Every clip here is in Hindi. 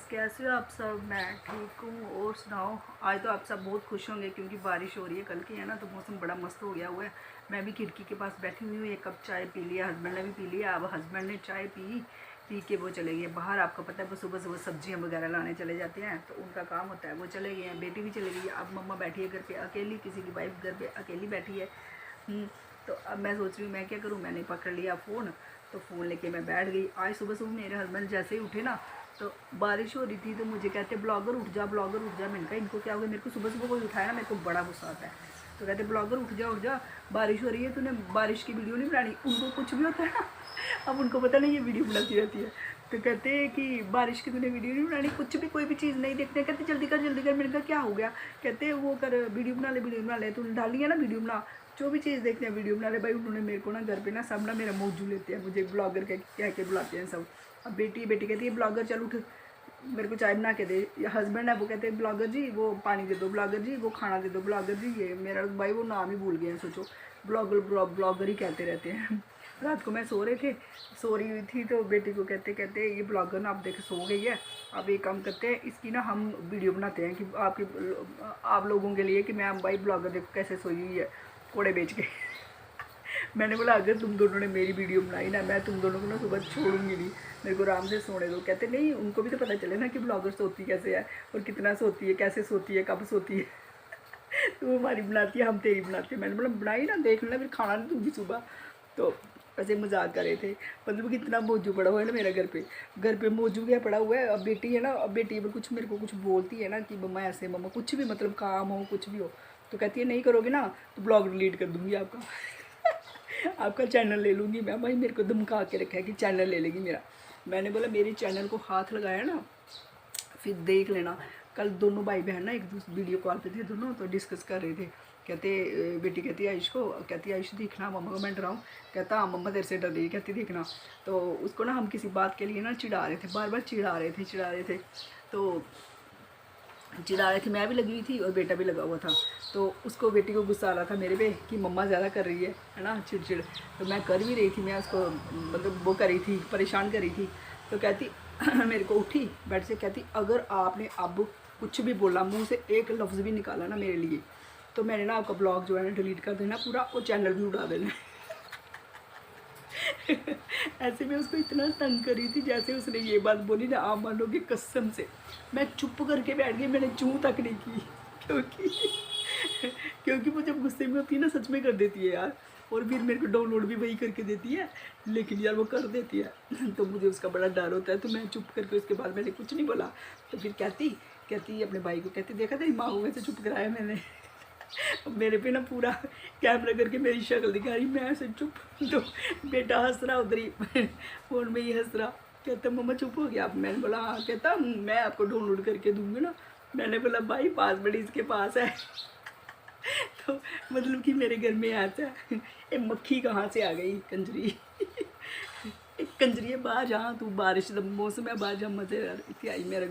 कैसे हो आप सब? मैं ठीक हूँ। और सुनाओ। आज तो आप सब बहुत खुश होंगे क्योंकि बारिश हो रही है, कल की है ना, तो मौसम बड़ा मस्त हो गया हुआ है। मैं भी खिड़की के पास बैठी हुई हूँ, एक कप चाय पी लिया, हस्बैंड ने भी पी लिया। अब हस्बैंड ने चाय पी के वो चले गए बाहर। आपको पता है वो सुबह सुबह सब्जियाँ वगैरह लाने चले जाते हैं, तो उनका काम होता है, वो चले गए हैं। बेटी भी चली गई। अब मम्मा बैठी है घर पे अकेली, किसी की वाइफ घर पे अकेली बैठी है। तो अब मैं सोच रही हूँ मैं क्या करूँ। मैंने पकड़ लिया फ़ोन, तो फ़ोन लेके मैं बैठ गई। आज सुबह सुबह मेरे हस्बैंड जैसे ही उठे ना, तो बारिश हो रही थी, तो मुझे कहते ब्लॉगर उठ जा, ब्लॉगर उठ जा। मैंने कहा इनको क्या हो गया, मेरे को सुबह सुबह कोई उठाया ना, मेरे को बड़ा गुस्सा आता है। तो कहते ब्लॉगर उठ जा, बारिश हो रही है, तूने बारिश की वीडियो नहीं बनानी। उनको कुछ भी होता है ना, अब उनको पता नहीं ये वीडियो बनाती रहती है। तो कहते हैं कि बारिश की तूने वीडियो नहीं बनानी, कुछ भी कोई भी चीज़ नहीं देखते। कहते जल्दी कर जल्दी कर। मैंने कहा क्या हो गया। कहते वो कर, वीडियो बना ले, तूने डाली है ना वीडियो बना, जो भी चीज़ देखते हैं वीडियो बना ले। भाई उन्होंने मेरे को ना घर पे ना सब ना मेरा मौजू लेते हैं, मुझे ब्लॉगर कह के बुलाते हैं सब। अब बेटी कहती है ब्लॉगर चल उठ, मेरे को चाय बना के दे। हस्बैंड है वो कहते हैं ब्लॉगर जी वो पानी दे दो, ब्लॉगर जी वो खाना दे दो, ब्लॉगर जी ये। मेरा भाई वो नाम ही भूल गए हैं, सोचो। ब्लॉगर ही कहते रहते हैं। रात को मैं सो रही हुई थी, तो बेटी को कहते कहते ये ब्लॉगर ना आप देख सो गई है, अब एक काम करते हैं इसकी ना हम वीडियो बनाते हैं कि आप लोगों के लिए कि मैं भाई ब्लॉगर देखो कैसे सोई हुई है कोड़े बेच के। मैंने बोला अगर तुम दोनों ने मेरी वीडियो बनाई ना, मैं तुम दोनों को ना सुबह छोड़ूंगी नहीं, मेरे को आराम से सोने दो। कहते नहीं, उनको भी तो पता चले ना कि ब्लॉगर सोती कैसे है और कितना सोती है, कैसे सोती है, कब सोती है। तो हमारी बनाती है, हम तेरी बनाते हैं। मैंने बोला बनाई ना, देख लेना, फिर खाना नहीं दूँगी सुबह। तो ऐसे मजाक कर रहे थे। मतलब कि इतना मौजू पड़ा हुआ है ना मेरा घर पे मौजू क्या पड़ा हुआ है। अब बेटी है ना, अब बेटी अगर कुछ मेरे को कुछ बोलती है ना कि मम्मा ऐसे, मम्मा कुछ भी, मतलब काम हो कुछ भी हो, तो कहती है नहीं करोगे ना तो ब्लॉग डिलीट कर दूँगी आपका। आपका चैनल ले लूँगी मैं। भाई मेरे को धमका के रखा है कि चैनल ले लेगी मेरा। मैंने बोला मेरे चैनल को हाथ लगाया ना, फिर देख लेना। कल दोनों भाई बहन ना एक दूसरे वीडियो कॉल पे थे दोनों, तो डिस्कस कर रहे थे। कहते बेटी कहती है आयुष को, कहती है आयुष देखना मम्मा को मैं डराऊँ। कहता हाँ मम्मा तेरे से डर रही, कहती देखना। तो उसको ना हम किसी बात के लिए ना चिढ़ा रहे थे, बार बार चिढ़ा रहे थे। तो चिढ़ा रहे थे, मैं भी लगी हुई थी और बेटा भी लगा हुआ था। तो उसको, बेटी को गुस्सा आ रहा था मेरे पे कि मम्मा ज़्यादा कर रही है ना चिड़चिड़। तो मैं कर भी रही थी, मैं उसको मतलब वो कर रही थी, परेशान कर रही थी। तो कहती मेरे को उठी बेड से, कहती अगर आपने अब कुछ भी बोला, मुंह से एक लफ्ज़ भी निकाला ना मेरे लिए, तो मैंने ना आपका ब्लॉग जो है ना डिलीट कर देना पूरा, और चैनल भी उड़ा देना। ऐसे में उसको इतना तंग करी थी, जैसे उसने ये बात बोली ना, आप मानोगे कसम से मैं चुप करके बैठ गई, मैंने चूँ तक नहीं की। क्योंकि क्योंकि वो जब गुस्से में होती है ना सच में कर देती है यार। और फिर मेरे को डाउनलोड भी वही करके देती है, लेकिन यार वो कर देती है। तो मुझे उसका बड़ा डर होता है, तो मैं चुप करके उसके बाद मैंने कुछ नहीं बोला। तो फिर कहती अपने भाई को, कहती देखा तेरी माँ को कैसे चुप कराया मैंने। मेरे पे ना पूरा कैमरा करके मेरी शक्ल दिखा रही, मैं ऐसे चुप। तो बेटा हंस रहा उधर ही, फोन में ही हंस रहा। कहता मम्मा चुप हो गया आप? मैंने बोला हाँ। कहता मैं आपको डाउनलोड करके दूंगी ना। मैंने बोला भाई पासवर्ड इसके पास है। तो मतलब कि मेरे घर में ऐसा है। ये मक्खी कहाँ से आ गई कंजरी। एक कंजरी है, बाहर जहाँ तू, बारिश का मौसम है, बाहर जहाँ मजे इतनी आई मेरा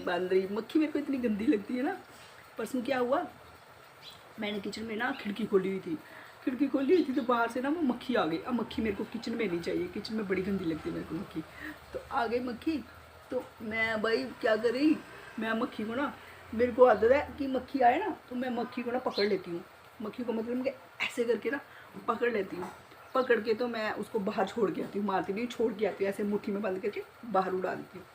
बंदरी मक्खी। मेरे को इतनी गंदी लगती है ना। परसों क्या हुआ, मैंने किचन में ना खिड़की खोली हुई थी, तो बाहर से ना वो मक्खी आ गई। अब मक्खी मेरे को किचन में नहीं चाहिए, किचन में बड़ी गंदी लगती है मेरे को मक्खी। तो आ गई मक्खी, तो मैं भाई क्या कर रही, मैं मक्खी को ना, मेरे को आदत है कि मक्खी आए ना तो मैं मक्खी को ना पकड़ लेती हूँ। मक्खी को मतलब मैं ऐसे करके ना पकड़ लेती हूँ। पकड़ के तो मैं उसको बाहर छोड़ के आती हूँ, मारती नहीं, छोड़ के आती हूँ, ऐसे मुट्ठी में बंद करके बाहर उड़ा देती हूँ।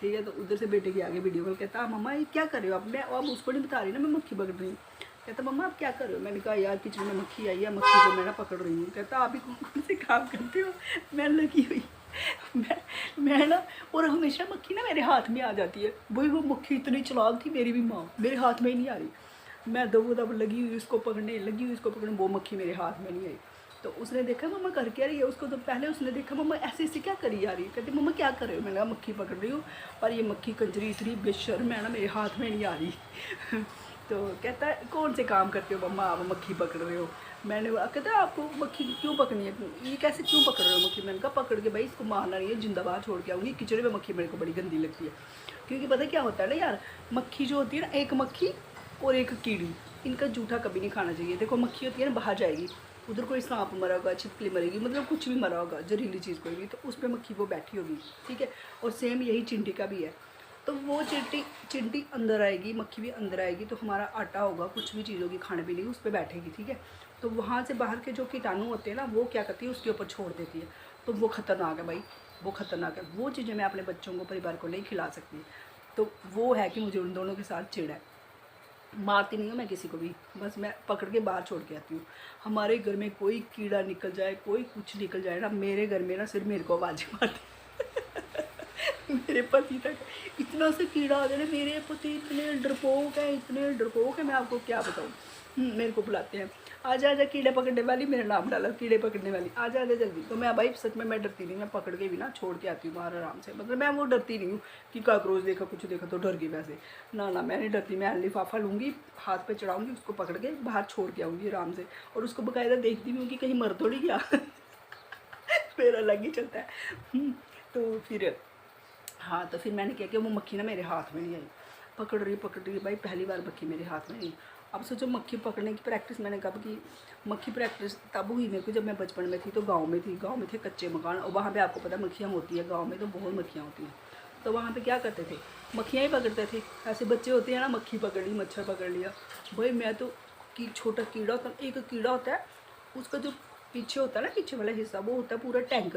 ठीक है। तो उधर से बेटे के आगे वीडियो कॉल, कहता मम्मा ये क्या कर रहे हो आप? मैं अब उसको नहीं बता रही ना मैं मक्खी पकड़ रही हूँ। कहता मम्मा आप क्या कर रहे हो? मैंने कहा यार किचन में मक्खी आई है, मक्खी को मैं ना पकड़ रही हूँ। कहता आप ही कौन कौन से काम करते हो? मैं लगी हुई, मैं ना, और हमेशा मक्खी ना मेरे हाथ में आ जाती है। वही वो मक्खी इतनी चालाक थी, मेरी भी माँ मेरे हाथ में ही नहीं आ रही। मैं दब लगी हुई उसको पकड़ने, वो मक्खी मेरे हाथ में नहीं आई। तो उसने देखा मम्मा कर क्या रही है, उसको तो पहले उसने देखा मम्मा ऐसे ऐसे क्या करी जा रही है। कहती मम्मा क्या कर रहे हो? मैंने कहा मक्खी पकड़ रही हूँ, और ये मक्खी कंजरी इतनी बेशर्म है ना, मेरे हाथ में नहीं आ रही। तो कहता है कौन से काम करते हो मम्मा, आप मक्खी पकड़ रहे हो? मैंने बोला, कहता आपको मक्खी क्यों पकड़नी है, ये कैसे क्यों पकड़ रहे हो मक्खी? मैंने कहा पकड़ के भाई इसको मारना नहीं है, जिंदा बाहर छोड़ के आऊँगी। किचन में मक्खी मेरे को बड़ी गंदी लगती है, क्योंकि पता क्या होता है ना यार, मक्खी जो होती है ना, एक मक्खी और एक कीड़ी, इनका जूठा कभी नहीं खाना चाहिए। देखो मक्खी होती है ना बाहर जाएगी, उधर कोई सांप मरा होगा, छिपकली मरेगी, मतलब कुछ भी मरा होगा, जहरीली चीज़ कोई भी, तो उस पर मक्खी वो बैठी होगी, ठीक है। और सेम यही चिंटी का भी है। तो वो चिंटी अंदर आएगी, मक्खी भी अंदर आएगी, तो हमारा आटा होगा, कुछ भी चीज़ होगी खाने पीने की, उस पर बैठेगी, ठीक है। तो वहाँ से बाहर के जो कीटाणु होते हैं ना, वो क्या करती है, उसके ऊपर छोड़ देती है। तो वो ख़तरनाक है भाई, वो ख़तरनाक है। वो चीज़ें मैं अपने बच्चों को, परिवार को नहीं खिला सकती। तो वो है कि मुझे उन दोनों के साथ चिढ़ है। मारती नहीं हूँ मैं किसी को भी, बस मैं पकड़ के बाहर छोड़ के आती हूँ। हमारे घर में कोई कीड़ा निकल जाए, कोई कुछ निकल जाए ना, मेरे घर में ना सिर्फ मेरे को आवाज़ मारती। मेरे पति तक इतना से कीड़ा आ जाए ना, मेरे पति इतने डरपोक है, इतने डरपोक है, मैं आपको क्या बताऊँ। मेरे को बुलाते हैं, आजा आजा कीड़े पकड़ने वाली, मेरा नाम डाला, कीड़े पकड़ने वाली, आजा आजा जल्दी। तो मैं भाई सच में मैं डरती नहीं, मैं पकड़ के भी ना छोड़ के आती हूँ बाहर आराम से। मतलब मैं वो डरती नहीं हूँ कि काकरोच देखा, कुछ देखा तो डर गई, वैसे ना ना, मैं नहीं डरती। मैं लिफाफा लूँगी, हाथ पे चढ़ाऊँगी, उसको पकड़ के बाहर छोड़ के आऊँगी आराम से। और उसको बाकायदा देखती भी हूँ कि कहीं मर थोड़ी गया। मेरा अलग ही चलता है। तो फिर हाँ, तो फिर मैंने क्या किया, वो मक्खी ना मेरे हाथ में नहीं आई, पकड़ रही भाई, पहली बार मक्खी मेरे हाथ में नहीं। अब सोचो, मक्खी पकड़ने की प्रैक्टिस मैंने कब की। मक्खी प्रैक्टिस तब हुई मेरे को जब मैं बचपन में थी, तो गांव में थे कच्चे मकान, और वहाँ पे आपको पता है मक्खियाँ होती है, गांव में तो बहुत मक्खियाँ होती हैं। तो वहाँ पे क्या करते थे, मक्खियाँ ही पकड़ते थे। ऐसे बच्चे होते हैं ना, मक्खी पकड़ ली, मच्छर पकड़ लिया, भाई मैं तो कि छोटा कीड़ा होता है, एक कीड़ा होता है, उसका जो पीछे होता है ना, पीछे वाला हिस्सा, वो होता है पूरा टैंक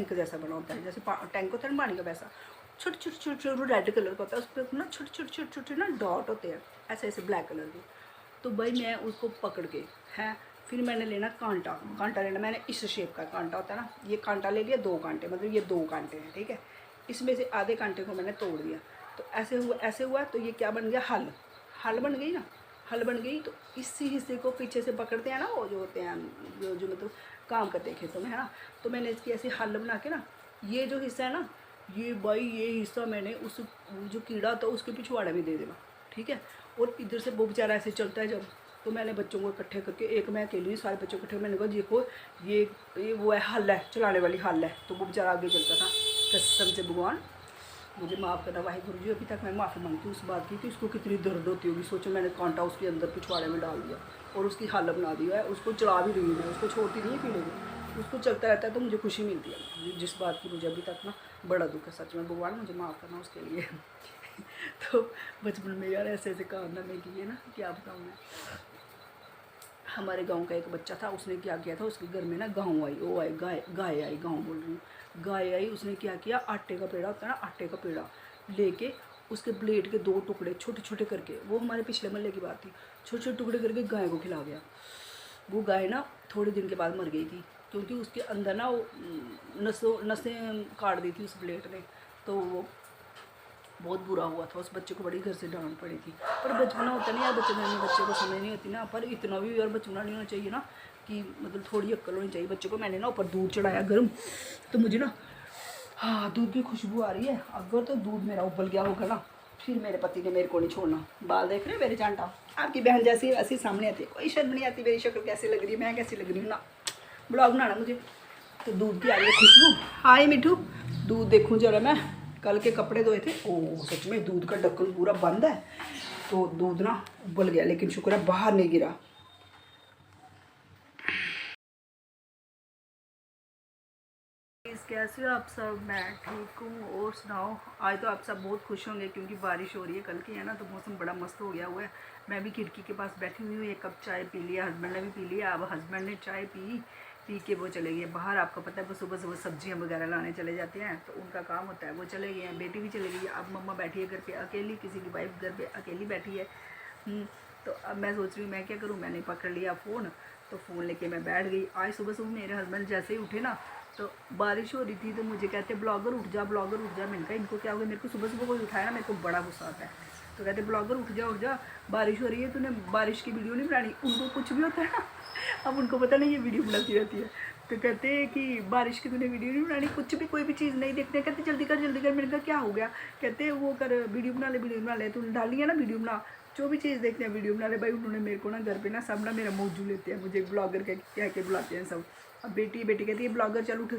जैसा बना होता है, जैसे टैंक होता है ना पानी का, वैसा छोटे छोटे छोटे छोटे रेड कलर का होता है, उस पर ना छोटे छोटे छोटे छोटे ना डॉट होते हैं, ऐसे ऐसे ब्लैक कलर के। तो भाई मैं उसको पकड़ के हैं, फिर मैंने लेना कांटा लेना, मैंने इस शेप का कांटा होता है ना, ये कांटा ले लिया, 2 कांटे, मतलब ये 2 कांटे हैं, ठीक है। इसमें से आधे कांटे को मैंने तोड़ दिया, तो ऐसे हुआ, तो ये क्या बन गया, हल बन गई ना, हल बन गई। तो इसी हिस्से को पीछे से पकड़ते हैं ना, वो जो होते हैं, जो मतलब काम करते हैं खेतों में, है ना। तो मैंने इसकी ऐसी हल बना के ना, ये जो हिस्सा है ना, ये भाई ये हिस्सा मैंने उस जो कीड़ा था उसके पिछवाड़े में दे देना, ठीक है। और इधर से वो बेचारा ऐसे चलता है जब, तो मैंने बच्चों को इकट्ठे करके, एक मैं अकेली नहीं, सारे बच्चों इकट्ठे, मैंने कहा देखो ये वो है, हल है, चलाने वाली हल है। तो वो बेचारा आगे चलता था। कसम से भगवान मुझे माफ़ करना, वाहिगुरु जी, अभी तक मैं माफ़ी मांगती हूँ उस बात की कि उसको कितनी दर्द होती होगी। सोचो, मैंने कांटा उसके अंदर पिछवाड़े में डाल दिया और उसकी हल बना दिया है, उसको चला भी रही हूँ मैं, उसको छोड़ती नहीं है कीड़े को, उसको चलता रहता है, तो मुझे खुशी मिलती है, जिस बात की मुझे अभी तक ना बड़ा दुख है। सच में भगवान मुझे माफ़ करना उसके लिए। तो बचपन में यार ऐसे ऐसे काम मैंने किए ना, क्या बताऊँ मैं। हमारे गांव का एक बच्चा था, उसने क्या किया था, उसके घर में ना गाँव आई, वो आई गाय आई, गाँव बोल रही हूँ, गाय आई। उसने क्या किया, आटे का पेड़ा होता है ना, आटे का पेड़ा लेके उसके ब्लेड के 2 टुकड़े छोटे छोटे करके, वो हमारे पिछले मोहल्ले की बात थी, छोटे छोटे टुकड़े करके गाय को खिला गया। वो गाय ना थोड़े दिन के बाद मर गई थी, क्योंकि उसके अंदर ना वो नसें काट दी थी उस ब्लेड ने। तो वो बहुत बुरा हुआ था, उस बच्चे को बड़ी घर से डांट पड़ी थी। पर बचपना होता नहीं यार, बच्चे को समझ नहीं होती ना। पर इतना भी यार बचपना नहीं होना चाहिए ना, कि मतलब थोड़ी अक्ल होनी चाहिए बच्चे को। मैंने ना ऊपर दूध चढ़ाया गर्म, तो मुझे ना हाँ दूध की खुशबू आ रही है। अगर तो दूध मेरा उबल गया होगा ना, फिर मेरे पति ने मेरे को नहीं छोड़ना। बाल देख रहे हैं मेरे चांटा, आपकी बहन जैसी वैसी सामने आती है, कोई शर्म नहीं आती मेरी शक्ल कैसी लग रही है, मैं कैसी लग रही हूँ ना। ब्लॉग बनाना मुझे, तो दूध की आ रही है खुशबू। हाय मिठू, दूध देखूँ जरा मैं, कल के कपड़े धोए थे, ओ सच में दूध का ढक्कन पूरा बंद है, तो दूध ना उबल गया, लेकिन शुक्र है बाहर नहीं गिरा। कैसे हो आप सब? मैं ठीक हूँ, और सुनाओ। आज तो आप सब बहुत खुश होंगे क्योंकि बारिश हो रही है, कल की है ना, तो मौसम बड़ा मस्त हो गया हुआ है। मैं भी खिड़की के पास बैठी हुई हूँ, 1 कप चाय पी लिया, हस्बैंड ने भी पी लिया। अब हस्बैंड ने चाय पी के वो चले गए बाहर। आपको पता है वो सुबह सुबह सब्जियां वगैरह लाने चले जाते हैं, तो उनका काम होता है, वो चले गए हैं। बेटी भी चली गई है, अब मम्मा बैठी है घर पे अकेली, किसी की वाइफ घर पे अकेली बैठी है। तो अब मैं सोच रही हूँ मैं क्या करूँ। मैंने पकड़ लिया फ़ोन, तो फ़ोन लेके मैं बैठ गई। आज सुबह सुबह मेरे हस्बैंड जैसे ही उठे ना, तो बारिश हो रही थी, तो मुझे कहते ब्लॉगर उठ जा, ब्लॉगर उठ जा। मैंने कहा इनको क्या हो गया, मेरे को सुबह सुबह कोई उठाया ना, मेरे को बड़ा गुस्सा आता है। तो कहते ब्लॉगर उठ जा, बारिश हो रही है, तूने बारिश की वीडियो नहीं बनानी। उनको कुछ भी होता है ना, अब उनको पता नहीं ये वीडियो बनाती रहती है, तो कहते हैं कि बारिश की तूने वीडियो नहीं बनानी, कुछ भी कोई भी चीज़ नहीं देखते, कहते जल्दी कर जल्दी कर। मैंने कहा क्या हो गया, कहते वो कर वीडियो बना ले, तूने डाली है ना वीडियो बना, जो भी चीज़ देखते हैं वीडियो बना ले। भाई उन्होंने मेरे को ना घर पे ना सब ना मेरा मौजू लेते हैं, मुझे ब्लॉगर कह के बुलाते हैं सब। अब बेटी कहती है ब्लॉगर चल उठ,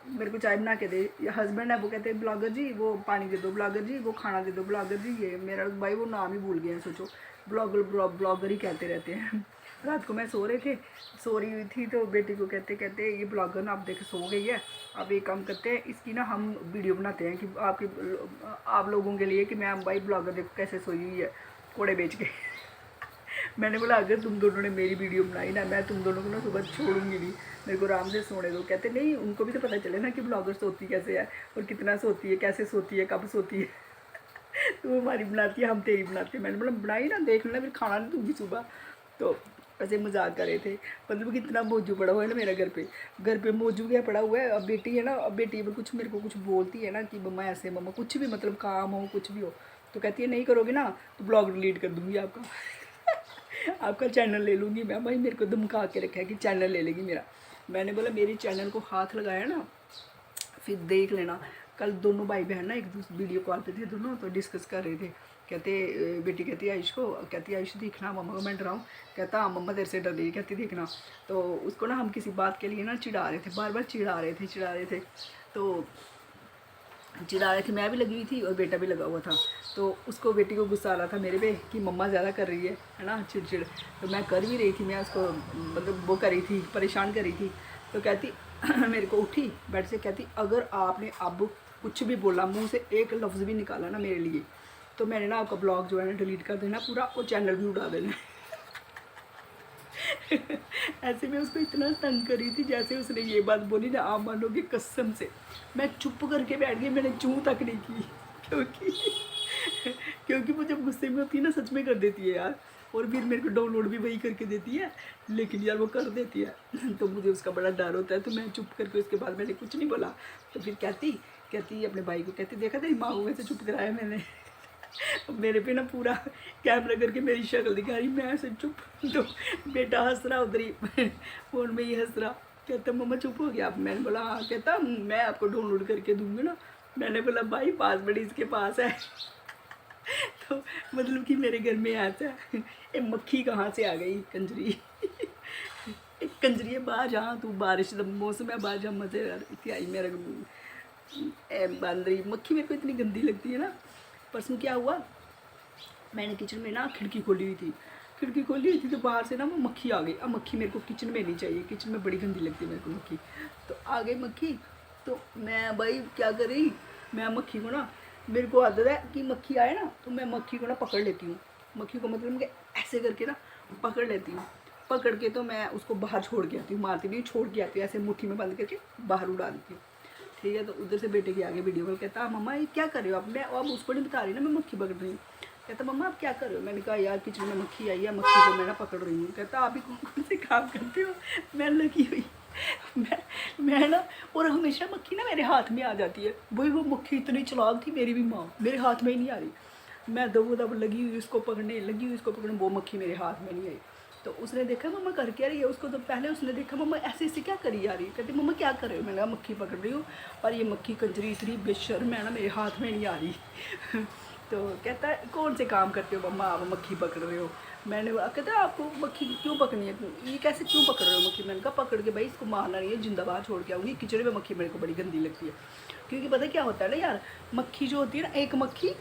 मेरे को चाय बना के दे। हस्बैंड है वो कहते हैं ब्लॉगर जी वो पानी दे दो, ब्लॉगर जी वो खाना दे दो, ब्लॉगर जी ये। मेरा भाई वो नाम ही भूल गए हैं, सोचो ब्लॉगर ही कहते रहते हैं। रात को मैं सो रही हुई थी तो बेटी को कहते कहते ये ब्लॉगर ना आप देख सो गई है, अब एक काम करते हैं इसकी ना हम वीडियो बनाते हैं कि आप लोगों के लिए कि मैं भाई ब्लॉगर देखो कैसे सोई हुई है कोड़े बेच के। मैंने बोला अगर तुम दोनों ने मेरी वीडियो बनाई ना मैं तुम दोनों को ना सुबह छोड़ूंगी नहीं, मेरे को आराम से सोने दो। कहते नहीं उनको भी तो पता चले ना कि ब्लॉगर सोती कैसे है और कितना सोती है, कैसे सोती है, कब सोती है। तू हमारी बनाती है हम तेरी बनाते हैं। मैंने बोला बनाई ना देख लेना फिर खाना नहीं दूँगी सुबह। तो ऐसे मजाक कर रहे थे, मतलब कितना मौजू पड़ा हुआ है ना मेरा घर पे मौजू क्या पड़ा हुआ है। अब बेटी है ना, अब बेटी अगर कुछ मेरे को कुछ बोलती है ना कि मम्मा ऐसे मम्मा कुछ भी मतलब काम हो कुछ भी हो तो कहती है नहीं करोगे ना तो ब्लॉग डिलीट कर दूँगी आपका। आपका चैनल ले लूँगी मैं। भाई मेरे को धमका के रखा है कि चैनल ले लेगी मेरा। मैंने बोला मेरे चैनल को हाथ लगाया ना फिर देख लेना। कल दोनों भाई बहन ना एक दूसरे वीडियो कॉल पे थे दोनों, तो डिस्कस कर रहे थे। कहते बेटी कहती है आयुष को, कहती है आयुष देखना मम्मा को मैं डराऊँ। कहता हाँ मम्मा तेरे से डर रही, कहती देखना। तो उसको ना हम किसी बात के लिए ना चिढ़ा रहे थे, बार बार चिढ़ा रहे थे। तो चिढ़ा रहे थे, मैं भी लगी हुई थी और बेटा भी लगा हुआ था। तो उसको बेटी को गुस्सा आ रहा था मेरे पे कि मम्मा ज़्यादा कर रही है ना चिड़चिड़। तो मैं कर भी रही थी, मैं उसको मतलब वो कर रही थी, परेशान कर रही थी। तो कहती मेरे को उठी बेड से, कहती अगर आपने अब कुछ भी बोला मुंह से एक लफ्ज़ भी निकाला ना मेरे लिए तो मैंने ना आपका ब्लॉग जो है ना डिलीट कर देना पूरा और चैनल भी उड़ा देना। ऐसे में उसको इतना तंग करी थी, जैसे उसने ये बात बोली ना आप मानोगे कसम से मैं चुप करके बैठ गई, मैंने चूँ तक नहीं की। क्योंकि वो जब गुस्से में होती है ना सच में कर देती है यार, और फिर मेरे को डाउनलोड भी वही करके देती है, लेकिन यार वो कर देती है। तो मुझे उसका बड़ा डर होता है, तो मैं चुप करके उसके बाद मैंने कुछ नहीं बोला। तो फिर कहती अपने भाई को, कहती देखा तेरी माँ को वैसे चुप कराया मैंने। मेरे पे ना पूरा कैमरा करके मेरी शक्ल दिखा रही, मैं ऐसे चुप। तो बेटा हंस रहा उधर ही फ़ोन में ही हंस रहा। कहता मम्मा चुप हो गया आप? मैंने बोला हाँ। कहता मैं आपको डाउनलोड करके दूँगी ना। मैंने बोला भाई पासवर्ड इसके पास है। तो मतलब कि मेरे घर में आता है ये मक्खी कहाँ से आ गई कंजरी। एक कंजरी है बाहर जहाँ तू बारिश मौसम है बाहर जहाँ मज़े इतनी आई मेरा बंदरी मक्खी मेरे को इतनी गंदी लगती है ना। परसों क्या हुआ, मैंने किचन में ना खिड़की खोली हुई थी तो बाहर से ना वो मक्खी आ गई। अब मक्खी मेरे को किचन में नहीं चाहिए, किचन में बड़ी गंदी लगती है मेरे को मक्खी। तो आ गई मक्खी, तो मैं भाई क्या कर रही, मैं मक्खी को ना, मेरे को आदत है कि मक्खी आए ना तो मैं मक्खी को ना पकड़ लेती हूँ। मक्खी को मतलब मैं ऐसे करके ना पकड़ लेती हूँ। पकड़ के तो मैं उसको बाहर छोड़ के आती हूँ, मारती नहीं छोड़ के आती हूँ, ऐसे मुट्ठी में बंद करके बाहर उड़ा देती हूँ। ठीक है, तो उधर से बेटे के आगे वीडियो कॉल, कहता मम्मा ये क्या कर रहे हो आप? मैं अब उसको नहीं बता रही ना मैं मक्खी पकड़ रही हूँ। कहता मम्मा आप क्या कर रहे हो? मैंने कहा यार किचन में मक्खी आई है, मक्खी को मैं ना पकड़ रही हूँ। कहता आप ही कौन कौन से काम करते हो? मैं लगी हुई मैं ना, और हमेशा मक्खी ना मेरे हाथ में आ जाती है। वही वो मक्खी इतनी चालाक थी मेरी भी माँ, मेरे हाथ में ही नहीं आ रही। मैं दब लगी हुई उसको पकड़ने, वो मक्खी मेरे हाथ में नहीं आई। तो उसने देखा मम्मा कर क्या रही है, उसको तो पहले उसने देखा मम्मा ऐसे ऐसे क्या करी जा रही है। कहती मम्मा क्या कर रहे हो? मैंने कहा मक्खी पकड़ रही हूँ, पर ये मक्खी कंजरी इतनी बेशर्म है ना मेरे हाथ में नहीं आ रही। तो कहता है कौन से काम करते हो मम्मा आप मक्खी पकड़ रहे हो? मैंने कहता है आपको मक्खी क्यों पकड़नी है, ये कैसे क्यों पकड़ रहे हो मक्खी? मैंने कहा पकड़ के भाई इसको मारना नहीं है, जिंदा बाहर छोड़ के आऊँगी। किचन में मक्खी मेरे को बड़ी गंदी लगती है, क्योंकि पता क्या होता है ना यार, मक्खी जो होती है ना, एक मक्खी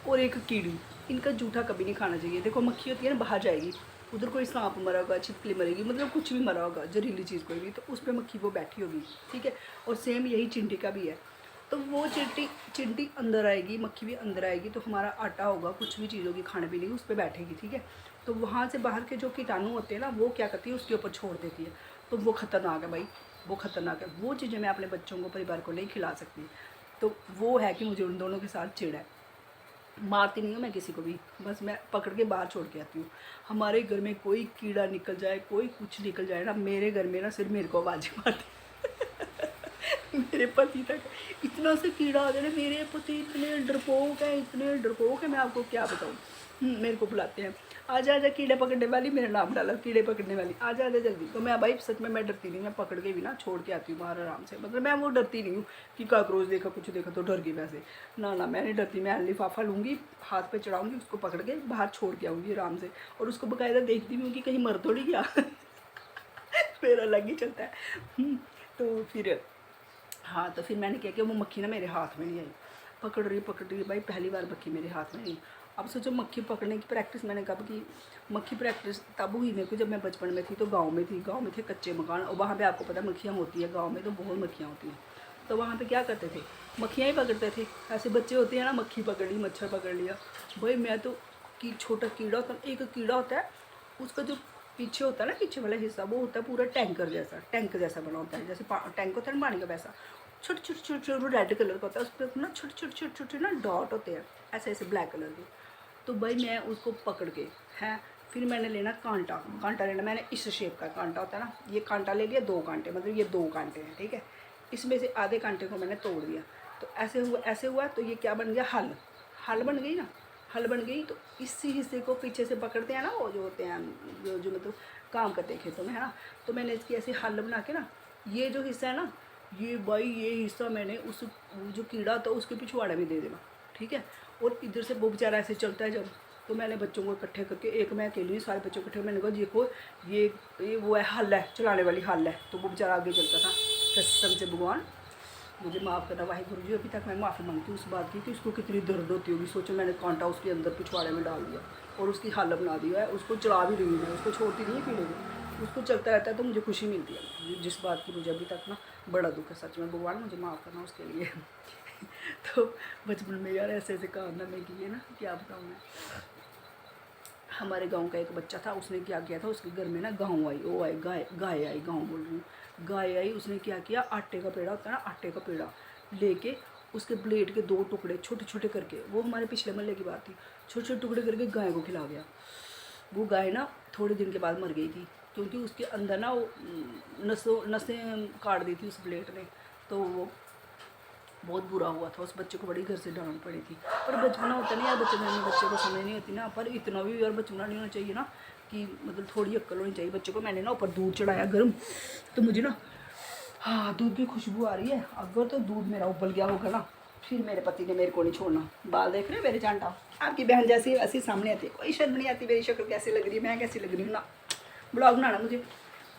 और एक कीड़ी, इनका जूठा कभी नहीं खाना चाहिए। देखो मक्खी होती है ना बाहर जाएगी, उधर कोई सांप मरा होगा, छिपकली मरेगी, मतलब कुछ भी मरा होगा जहरीली चीज़ कोई भी, तो उस पर मक्खी वो बैठी होगी। ठीक है, और सेम यही चिंटी का भी है। तो वो चिंटी अंदर आएगी, मक्खी भी अंदर आएगी, तो हमारा आटा होगा कुछ भी चीज़ होगी खाने पीने की उस पर बैठेगी। ठीक है, तो वहाँ से बाहर के जो कीटाणु होते हैं ना वो क्या करती है उसके ऊपर छोड़ देती है। तो वो ख़तरनाक है भाई, वो ख़तरनाक है। वो चीज़ें मैं अपने बच्चों को परिवार को नहीं खिला सकती। तो वो है कि मुझे उन दोनों के साथ चिढ़ है। मारती नहीं हूँ मैं किसी को भी, बस मैं पकड़ के बाहर छोड़ के आती हूँ। हमारे घर में कोई कीड़ा निकल जाए, कोई कुछ निकल जाए ना, मेरे घर में ना सिर्फ मेरे को आवाज़ मारती। मेरे पति तक इतना से कीड़ा आ जाए, मेरे पति इतने डरपोक है मैं आपको क्या बताऊँ। मेरे को बुलाते हैं, आजा आजा कीड़े पकड़ने वाली, मेरा नाम डाला कीड़े पकड़ने वाली, आजा आजा जल्दी। तो मैं भाई सच में मैं डरती नहीं, मैं पकड़ के भी ना छोड़ के आती हूँ बाहर आराम से। मतलब मैं वो डरती नहीं हूँ कि काकरोच देखा कुछ देखा तो डर गई, वैसे ना मैं नहीं डरती। मैं लिफाफा लूँगी, हाथ पे चढ़ाऊँगी, उसको पकड़ के बाहर छोड़ के आऊँगी आराम से, और उसको बाकायदा देखती भी हूँ कि कहीं मर तो नहीं गया। मेरा अलग ही चलता है। तो फिर हाँ, तो फिर मैंने क्या किया, वो मक्खी ना मेरे हाथ में नहीं आई, पकड़ रही भाई, पहली बार मक्खी मेरे हाथ में नहीं। अब सोचो मक्खी पकड़ने की प्रैक्टिस मैंने कब की, मक्खी प्रैक्टिस तब हुई मेरे को जब मैं बचपन में थी, तो गांव में थी, गांव में थे कच्चे मकान, और वहाँ पे आपको पता मक्खियाँ होती है गांव में, तो बहुत मक्खियाँ होती हैं। तो वहाँ पे क्या करते थे, मक्खियाँ ही पकड़ते थे। ऐसे बच्चे होते हैं ना, मक्खी पकड़ ली, मच्छर पकड़ लिया, भाई मैं तो कि छोटा कीड़ा होता है, एक कीड़ा होता है, उसका जो पीछे होता है ना, पीछे वाला हिस्सा, वो होता है पूरा टैंक जैसा बना होता है, जैसे टैंक होता है ना पानी का, वैसा छोटे छोटे छोटे छोटे रेड कलर का होता है, उस पर ना छोटे छोटे छोटे छोटे ना डॉट होते हैं, ऐसे ऐसे ब्लैक कलर के। तो भाई मैं उसको पकड़ के हैं, फिर मैंने लेना कांटा, कांटा लेना मैंने इस शेप का कांटा होता है ना, ये कांटा ले लिया, 2 कांटे, मतलब ये 2 कांटे हैं, ठीक है। इसमें से आधे कांटे को मैंने तोड़ दिया, तो ऐसे हुआ, तो ये क्या बन गया, हल, हल बन गई ना, हल बन गई। तो इसी हिस्से को पीछे से पकड़ते हैं ना, वो जो होते हैं जो मतलब काम करते हैं खेतों में, है ना। तो मैंने इसकी ऐसी हल बना के ना, ये जो हिस्सा है ना, ये भाई ये हिस्सा मैंने उस जो कीड़ा था उसके पिछवाड़े में दे देना, ठीक है। और इधर से वो बेचारा ऐसे चलता है जब, तो मैंने बच्चों को इकट्ठे करके, एक मैं अकेली सारे बच्चों इकट्ठे, मैंने कहा देखो ये वो है, हल है, चलाने वाली हल है। तो वो बेचारा आगे चलता था। कसम से भगवान मुझे माफ़ करना, वाहिगुरु जी, अभी तक मैं माफ़ी मांगती हूँ उस बात की कि उसको कितनी दर्द होती होगी। सोचो मैंने कांटा उसके अंदर पिछवाड़े में डाल दिया और उसकी हालत बना दिया है, उसको चला भी रही हूँ मैं, उसको छोड़ती नहीं है कीड़े को, उसको चलता रहता है, तो मुझे खुशी मिलती है, जिस बात की मुझे अभी तक ना बड़ा दुख है। सच में भगवान मुझे माफ़ करना उसके लिए। तो बचपन में यार ऐसे ऐसे कारनामे किए ना, क्या बताऊँ मैं। हमारे गांव का एक बच्चा था, उसने क्या किया था, उसके घर में ना गाँव आई, वो आई गाय आई, गाँव बोल रही हूँ, गाय आई। उसने क्या किया, आटे का पेड़ा होता है ना, आटे का पेड़ा लेके उसके ब्लेड के 2 टुकड़े छोटे छोटे करके, वो हमारे पिछले मोहल्ले की बात थी, छोटे छोटे टुकड़े करके गाय को खिला गया। वो गाय ना थोड़े दिन के बाद मर गई थी, क्योंकि उसके अंदर ना वो नसें काट दी थी उस ब्लेड ने। तो वो बहुत बुरा हुआ था, उस बच्चे को बड़ी घर से डांट पड़ी थी। पर बचपना होता नहीं यार, बच्चे को समझ नहीं होती ना, पर इतना भी यार बचपना नहीं होना चाहिए ना, कि मतलब थोड़ी अक्ल होनी चाहिए बच्चे को। मैंने ना ऊपर दूध चढ़ाया गर्म, तो मुझे ना हाँ दूध की खुशबू आ रही है, अगर तो दूध मेरा उबल गया होगा ना, फिर मेरे पति ने मेरे को नहीं छोड़ना। बाल देख रहे हो मेरे चांटा, आपकी बहन जैसी वैसी सामने आती है, कोई शर्म नहीं आती, मेरी शक्ल कैसी लग रही है, मैं कैसी लग रही हूँ ना। ब्लॉग बनाना मुझे,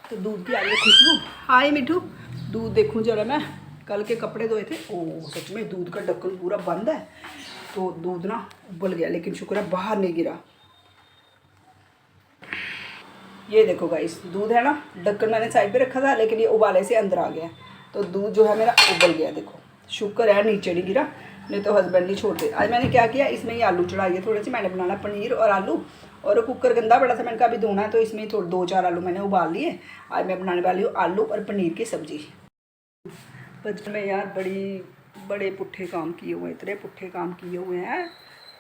तो दूध की आ रही है खुशबू। हाय मिठू, दूध देखूँ जरा मैं, कल के कपड़े धोए थे, ओ सच में दूध का ढक्कन पूरा बंद है, तो दूध ना उबल गया, लेकिन शुक्र है बाहर नहीं गिरा। ये देखो गाइस, दूध है ना, ढक्कन मैंने साइड पे रखा था, लेकिन ये उबाले से अंदर आ गया, तो दूध जो है मेरा उबल गया। देखो शुक्र है नीचे नहीं गिरा, नहीं तो हस्बैंड नहीं छोड़ते। आज मैंने क्या किया, इसमें ही आलू चढ़ाइए थोड़े से, मैंने बनाना पनीर और आलू, और कुकर गंदा बड़ा था, मैंने कहा अभी धोना है, तो इसमें थोड़े 2-4 आलू मैंने उबाल लिए। आज मैं बनाने वाली हूँ आलू और पनीर की सब्ज़ी। बचपन में यार बड़े पुट्ठे काम किए हुए हैं, इतने पुट्ठे काम किए हुए हैं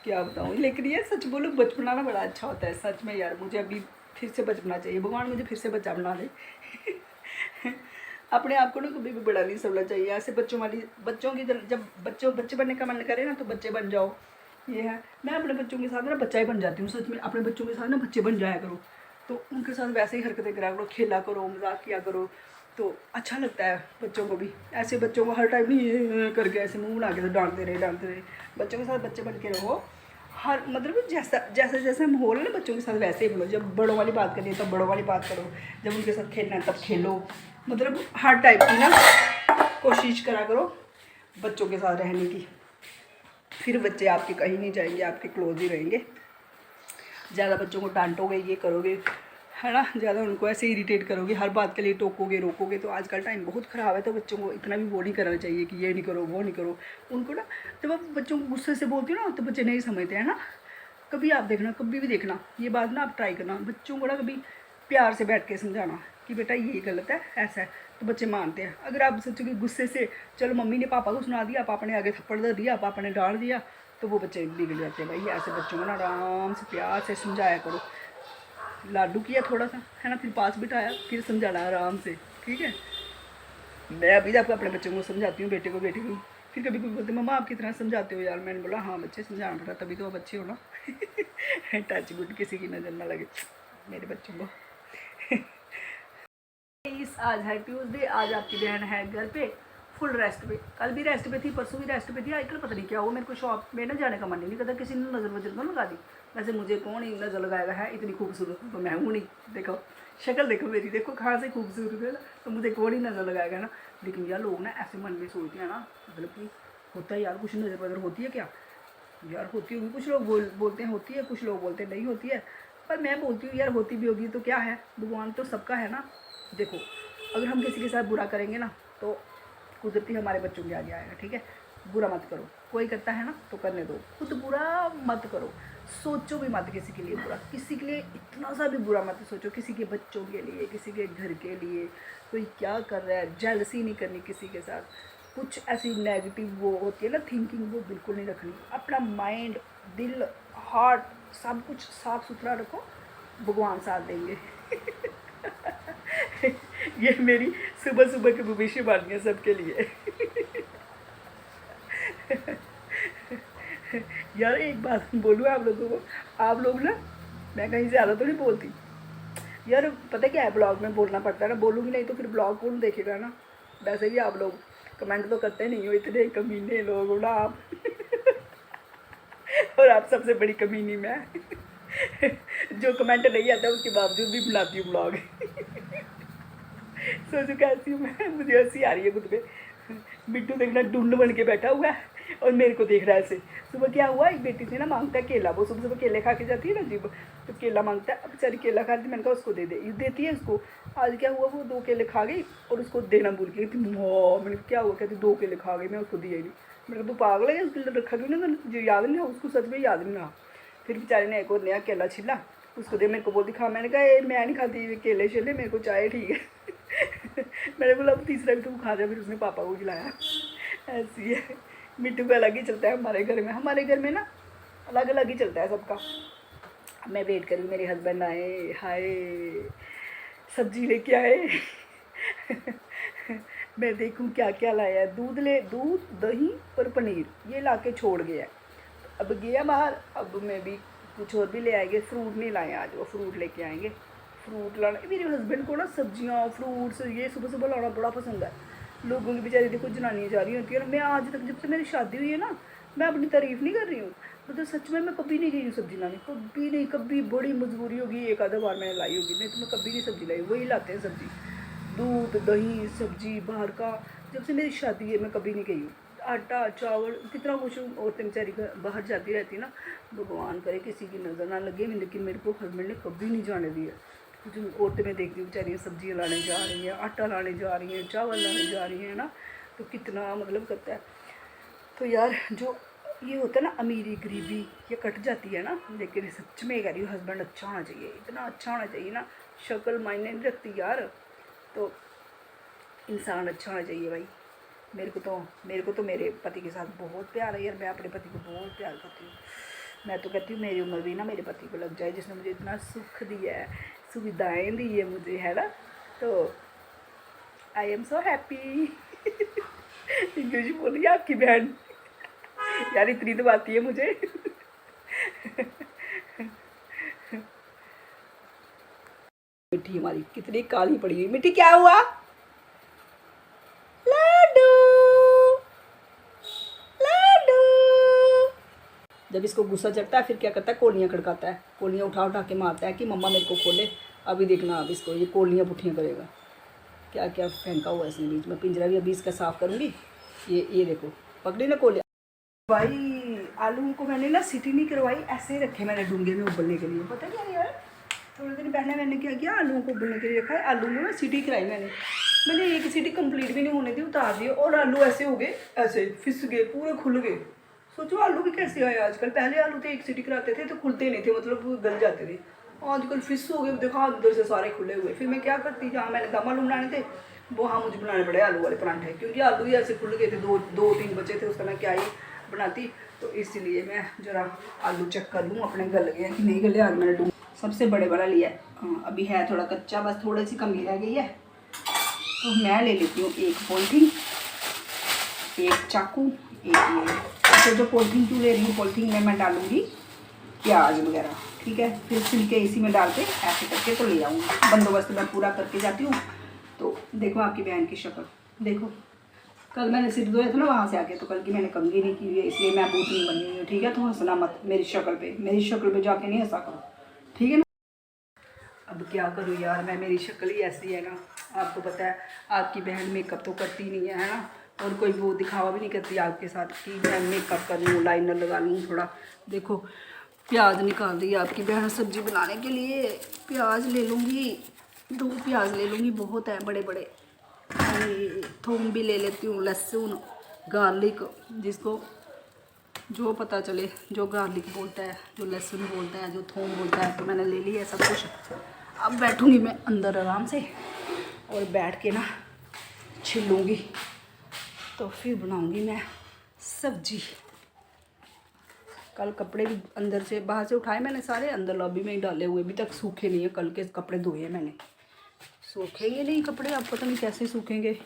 क्या बताऊँ। लेकिन ये सच बोलो बचपना ना बड़ा अच्छा होता है सच में यार, मुझे अभी फिर से बचपना चाहिए, भगवान मुझे फिर से बच्चा बना दे। अपने आप को ना कभी भी बड़ा नहीं समझना चाहिए, ऐसे बच्चों की जब बच्चे बनने का मन करे ना, तो बच्चे बन जाओ। ये है, मैं अपने बच्चों के साथ ना बच्चा ही बन जाती हूँ सच में, अपने बच्चों के साथ ना बच्चे बन जाया करो, तो उनके साथ वैसे ही हरकतें करा करो, खेला करो, मजाक किया करो, तो अच्छा लगता है बच्चों को भी। ऐसे बच्चों को हर टाइम नहीं करके ऐसे मुंह बना के डांटते रहे। बच्चों के साथ बच्चे बन के रहो, हर मतलब जैसा माहौल है ना बच्चों के साथ वैसे ही बोलो। जब बड़ों वाली बात करनी है तब बड़ों वाली बात करो, जब उनके साथ खेलना है तब खेलो, मतलब हर टाइप की ना कोशिश करा करो बच्चों के साथ रहने की, फिर बच्चे आपके कहीं नहीं जाएंगे, आपके क्लोज ही रहेंगे। ज़्यादा बच्चों को डांटोगे, ये करोगे, है ना, ज़्यादा उनको ऐसे इरिटेट करोगे, हर बात के लिए टोकोगे रोकोगे, तो आजकल टाइम बहुत ख़राब है। तो बच्चों को इतना भी वो नहीं करना चाहिए कि ये नहीं करो वो नहीं करो। उनको ना जब आप बच्चों को गुस्से से बोलती हो ना, तो बच्चे नहीं समझते हैं ना। कभी आप देखना, कभी भी देखना, ये बात ना आप ट्राई करना, बच्चों को ना कभी प्यार से बैठ के समझाना कि बेटा ये गलत है, ऐसा है, तो बच्चे मानते हैं। अगर आप सोचोगे गुस्से से, चलो मम्मी ने पापा को सुना दिया, पापा ने आगे थप्पड़ दे दिया, पापा ने डांट दिया, तो वो बच्चे बिगड़ जाते हैं। भाई ऐसे बच्चों को ना आराम से प्यार से समझाया करो। लाडू किया थोड़ा सा, है ना, फिर पास बिठाया, फिर समझाना आराम से, ठीक है। मैं अभी तक अपने बच्चों को समझाती हूँ, बेटे को बेटी को। फिर कभी कोई बोलते मम्मा आप कितना समझाते हो यार, मैंने बोला हाँ बच्चे समझाना पड़ा, तभी तो आप अच्छे हो ना। टच गुड, किसी की नज़र ना लगे मेरे बच्चों को। आज है ट्यूसडे, आज आपकी बहन है घर पे फुल रेस्ट पे, कल भी रेस्ट पे थी, परसों भी रेस्ट पे थी, आजकल पता नहीं क्या हुआ, मेरे को शॉप में ना जाने का मन नहीं करता, किसी ने नज़र वजर तो लगा दी। वैसे मुझे कौन ही नज़र लगाएगा, है इतनी खूबसूरत तो मैं हूँ नहीं, देखो शक्ल देखो मेरी, देखो कहाँ से खूबसूरत है ना, तो मुझे कौन ही नज़र लगाएगा ना। लेकिन यार लोग ना ऐसे मन में सोचते हैं ना, मतलब कि होता है यार कुछ नज़र वजर होती है क्या, यार होती होगी, कुछ लोग बोलते हैं होती है, कुछ लोग बोलते हैं नहीं होती है, पर मैं बोलती हूँ यार होती भी होगी तो क्या है, भगवान तो सबका है ना। देखो अगर हम किसी के साथ बुरा करेंगे ना तो कुदरती हमारे बच्चों के आगे आएगा, ठीक है। बुरा मत करो, कोई करता है ना तो करने दो, खुद बुरा मत करो, सोचो भी मत किसी के लिए बुरा, किसी के लिए इतना सा भी बुरा मत सोचो, किसी के बच्चों के लिए, किसी के घर के लिए, कोई क्या कर रहा है, जेलसी नहीं करनी किसी के साथ, कुछ ऐसी नेगेटिव वो होती है ना थिंकिंग, वो बिल्कुल नहीं रखनी। अपना माइंड, दिल, हार्ट सब कुछ साफ़ सुथरा रखो, भगवान साथ देंगे। ये मेरी सुबह सुबह की भविष्यवाणी है सबके लिए। यार एक बात बोलूँ आप लोगों को, आप लोग ना, मैं कहीं ज़्यादा तो नहीं बोलती यार, पता क्या है ब्लॉग में बोलना पड़ता है ना, बोलूँगी नहीं तो फिर ब्लॉग कौन देखेगा ना। वैसे भी आप लोग कमेंट तो करते नहीं हो, इतने कमीने लोग हो ना आप। और आप सबसे बड़ी कमीनी मैं। जो कमेंट नहीं आता उसके बावजूद भी बनाती हूँ ब्लॉग। सोचो कैसी हूँ मैं, मुझे हंसी आ रही है खुद पे। बिट्टू देखना ढूंढ बन के बैठा हुआ है और मेरे को देख रहा है ऐसे। सुबह क्या हुआ, एक बेटी से ना मांगता है केला, वो सुबह सुबह केले खा के जाती है ना जीब, तो केला मांगता है, अब बेचारी केला खा रही थी, मैंने कहा उसको दे दे, देती है उसको। आज क्या हुआ, वो 2 केले खा गई और उसको देना भूल गई थी। मैंने क्या हुआ, कहती 2 केले खा गई, मैं उसको दिया ही नहीं। मैंने कहा तू पागल है, उसके लिए रखा क्यों ना, जो याद नहीं रहा उसको, सच में याद नहीं रहा। फिर बेचारी ने एक और नया केला छिला, उसको दे, मेरे को बोलती खा, मैंने कहा मैं नहीं खाती केले शेले, मेरे को चाय ठीक है। मैंने बोला अब तीसरा भी तुम खा जा, फिर उसने पापा को खिलाया। ऐसी है, मिट्टू का अलग ही चलता है हमारे घर में ना अलग अलग ही चलता है सबका। मैं वेट करी मेरे हस्बैंड आए, हाय सब्जी लेके आए। मैं देखूं क्या क्या लाया है, दूध दही और पनीर ये ला के छोड़ गया। अब गया बाहर, अब मैं भी कुछ और भी ले आएंगे, फ्रूट नहीं लाए आज, वो फ्रूट लेके आएंगे। फ्रूट लाना, मेरे हस्बैंड को ना सब्जियां फ्रूट्स ये सुबह सुबह लाना बड़ा पसंद है। लोगों की बेचारी देखो जनानियाँ जा रही होती है ना, मैं आज तक जब से मेरी शादी हुई है ना, मैं अपनी तारीफ़ नहीं कर रही हूँ, मतलब सच में मैं कभी नहीं गई हूँ सब्जी लाने, कभी नहीं, कभी बड़ी मजबूरी होगी एक आधा बार मैंने लाई होगी, नहीं तो मैं कभी नहीं सब्जी लाई, वही लाते हैं सब्जी, दूध दही सब्जी बाहर का। जब से मेरी शादी है मैं कभी नहीं गई हूँ। आटा चावल कितना कुछ औरतें बेचारी बाहर जाती रहती ना, भगवान करे किसी की नज़र ना लगे, लेकिन मेरे को हस्बैंड ने कभी नहीं जाने दिया। कुछ औरतें मैं देखती हूँ बेचारियाँ सब्जियाँ लाने जा रही हैं, आटा लाने जा रही हैं, चावल लाने जा रही हैं ना, तो कितना मतलब करता है। तो यार जो ये होता है ना अमीरी गरीबी ये कट जाती है ना, लेकिन सच में कह रही हूँ हस्बैंड अच्छा होना चाहिए, इतना अच्छा होना चाहिए ना, शक्ल मायने नहीं रखती यार, तो इंसान अच्छा होना चाहिए भाई। मेरे को तो मेरे पति के साथ बहुत प्यार है यार, मैं अपने पति को बहुत प्यार करती हूँ। मैं तो कहती हूँ मेरी उम्र भी ना मेरे पति को लग जाए, जिसने मुझे इतना सुख दिया है, सुविधाएं दी है मुझे, है ना, तो I am so happy. English बोली आपकी बहन, यार इतनी तो आती है मुझे। मिट्टी हमारी कितनी काली पड़ी हुई, मिट्टी क्या हुआ, लाडू लाडू। जब इसको गुस्सा चढ़ता है फिर क्या करता है, कोलियाँ खड़काता है, कोलियाँ उठा उठा के मारता है कि मम्मा मेरे को खोले। अभी देखना अब इसको ये कोलियाँ पुट्ठियाँ करेगा, क्या क्या फेंका हुआ है इसने बीच में। पिंजरा भी अभी इसका साफ़ करूँगी। ये देखो पकड़ी ना कोलियाँ। भाई आलू को मैंने ना सीटी नहीं करवाई, ऐसे ही रखे मैंने डूंगे में उबलने के लिए, पता क्या यार, थोड़े दिन पहले मैंने क्या किया, आलू को उबलने के लिए रखा है, आलू में ना सीटी कराई मैंने एक सीटी कंप्लीट भी नहीं होने दी, उतार दी और आलू ऐसे हो गए, ऐसे फिस गए, पूरे खुल गए। सोचो आलू भी कैसे आए आजकल, पहले आलू थे एक सीटी कराते थे तो खुलते नहीं थे, मतलब गल जाते थे, आजकल फिस हो गए, देखा अंदर से सारे खुले हुए। फिर मैं क्या करती, जहाँ मैंने दम आलू बनाने थे वहाँ मुझे बनाने पड़े आलू वाले परांठे, क्योंकि आलू ही ऐसे खुल गए थे, दो तीन बचे थे, उसका मैं क्या ही बनाती, तो इसलिए मैं ज़रा आलू चेक कर लूँ अपने गल गए कि नहीं गले। आज मैंने सबसे बड़े वाला लिया है, हाँ अभी है थोड़ा कच्चा, बस थोड़ी सी कमी रह गई है, तो मैं ले लेती हूँ एक पॉलीथीन, एक चाकू, एक ये। तो जो पॉलीथीन क्यों ले रही हूँ, पॉलीथीन में मैं डालूँगी प्याज वगैरह, ठीक है, फिर छिलके इसी में डाल के ऐसे करके तो ले आऊँगी। बंदोबस्त मैं पूरा करके जाती हूँ। तो देखो आपकी बहन की शक्ल देखो, कल मैंने सिर धोया था ना वहाँ से आके, तो कल की मैंने कंघी नहीं की हुई है, इसलिए मैं बूथ नहीं बनी हुई हूँ, ठीक है। तो हंसना मत मेरी शक्ल पे जाके नहीं हंसा करो, ठीक है ना। अब क्या करूँ यार, मैं मेरी शक्ल ही ऐसी है ना, आपको पता है आपकी बहन मेकअप तो करती नहीं है ना, और कोई वो दिखावा भी नहीं करती आपके साथ कि मैं मेकअप कर लूँ, लाइनर लगा लूँ थोड़ा। देखो प्याज निकाल रही है आपकी बहन सब्जी बनाने के लिए। प्याज ले लूँगी, 2 प्याज ले लूँगी, बहुत है बड़े बड़े। थूम भी ले लेती हूँ, लहसुन, गार्लिक, जिसको जो पता चले, जो गार्लिक बोलता है, जो लहसुन बोलता है, जो थूम बोलता है। तो मैंने ले लिया है सब कुछ। अब बैठूँगी मैं अंदर आराम से और बैठ के ना छिलूँगी, तो फिर बनाऊँगी मैं सब्जी। कल कपड़े भी अंदर से बाहर से उठाए मैंने सारे, अंदर लॉबी में ही डाले हुए, अभी तक सूखे नहीं है। कल के कपड़े धोए हैं मैंने, सूखेंगे नहीं कपड़े, आप पता नहीं कैसे सूखेंगे।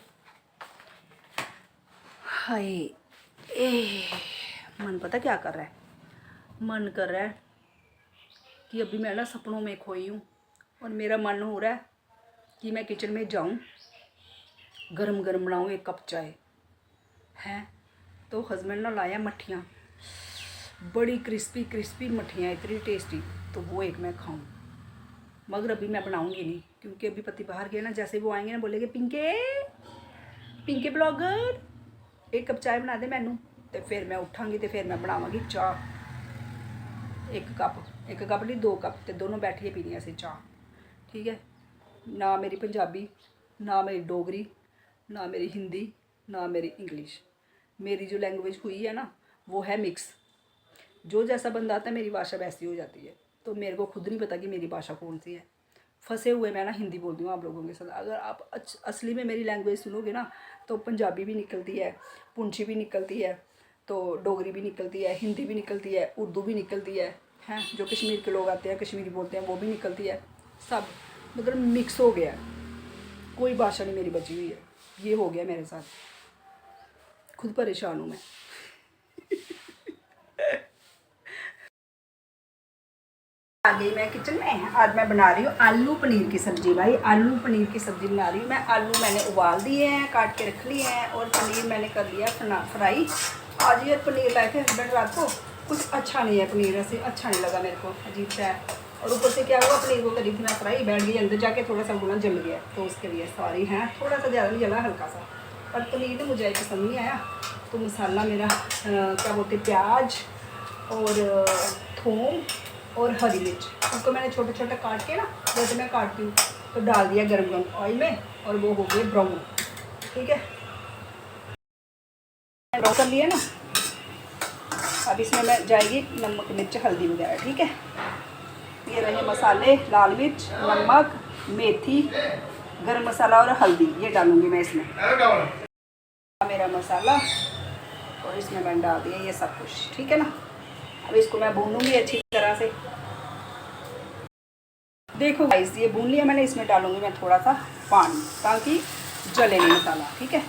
हाय मन पता क्या कर रहा है, मन कर रहा है कि अभी मैं ना सपनों में खोई हूँ और मेरा मन हो रहा है कि मैं किचन में जाऊँ, गरम गरम बनाऊँ 1 कप चाय है। तो हस्बैंड ने लाया मट्ठियाँ, बड़ी क्रिस्पी क्रिस्पी मट्ठियाँ, इतनी टेस्टी, तो वो एक मैं खाऊँ। मगर अभी मैं बनाऊँगी नहीं, क्योंकि अभी पति बाहर गए ना, जैसे वो आएंगे ना बोलेंगे पिंके पिंके ब्लॉगर 1 कप चाय बना दे मैनू, तो फिर मैं उठांगी तो फिर मैं बनावांगी चाह 1 कप नहीं 2 कप, तो दोनों बैठिए पीनी ऐसे चाह, ठीक है। ना मेरी पंजाबी, ना मेरी डोगरी, ना मेरी हिंदी, ना मेरी इंग्लिश। मेरी जो लैंग्वेज हुई है ना वो है मिक्स। जो जैसा बंदा आता है मेरी भाषा वैसी हो जाती है। तो मेरे को खुद नहीं पता कि मेरी भाषा कौन सी है। फंसे हुए मैं ना हिंदी बोलती हूँ आप लोगों के साथ। अगर आप असली में मेरी लैंग्वेज सुनोगे ना तो पंजाबी भी निकलती है, पुंछी भी निकलती है, तो डोगरी भी निकलती है, हिंदी भी निकलती है, उर्दू भी निकलती है, हैं जो कश्मीर के लोग आते हैं कश्मीरी बोलते हैं वो भी निकलती है, सब मतलब मिक्स हो गया है। कोई भाषा नहीं मेरी बची हुई है। ये हो गया मेरे साथ, खुद परेशान हूँ मैं। आ गई मैं किचन में। आज मैं बना रही हूँ आलू पनीर की सब्ज़ी। भाई आलू पनीर की सब्ज़ी बना रही हूँ मैं। आलू मैंने उबाल दिए हैं, काट के रख लिए हैं, और पनीर मैंने कर लिया फ्राई। आज ये पनीर लाए थे हस्बैंड रात को, कुछ अच्छा नहीं है पनीर, ऐसे अच्छा नहीं लगा मेरे को, अजीब सा है। और ऊपर से क्या हुआ, पनीर को करी थी मैं फ्राई, बैठ गई अंदर जाके, थोड़ा सा गुना जल गया, तो उसके लिए सॉरी है, थोड़ा सा ज़्यादा नहीं जला, हल्का सा। पर पनीर मुझे पसंद नहीं आया। तो मसाला मेरा क्या बोलते, प्याज और थूम और हरी मिर्च, उसको मैंने छोटे छोटे काट के ना, जैसे मैं काटती हूँ, तो डाल दिया गरम गरम ऑयल में, और वो हो गए ब्राउन। ठीक है, ब्राउन कर लिया ना। अब इसमें मैं जाएगी नमक मिर्च हल्दी वगैरह। ठीक है, ये रहे मसाले, लाल मिर्च, नमक, मेथी, गरम मसाला और हल्दी, ये डालूंगी मैं इसमें। मेरा मसाला, और इसमें मैंने डाल दिया ये सब कुछ। ठीक है ना, अब इसको मैं भूनूंगी अच्छी तरह से। देखो गाइस, ये भून लिया मैंने, इसमें डालूंगी मैं थोड़ा सा पानी, ताकि जले नहीं मसाला। ठीक है,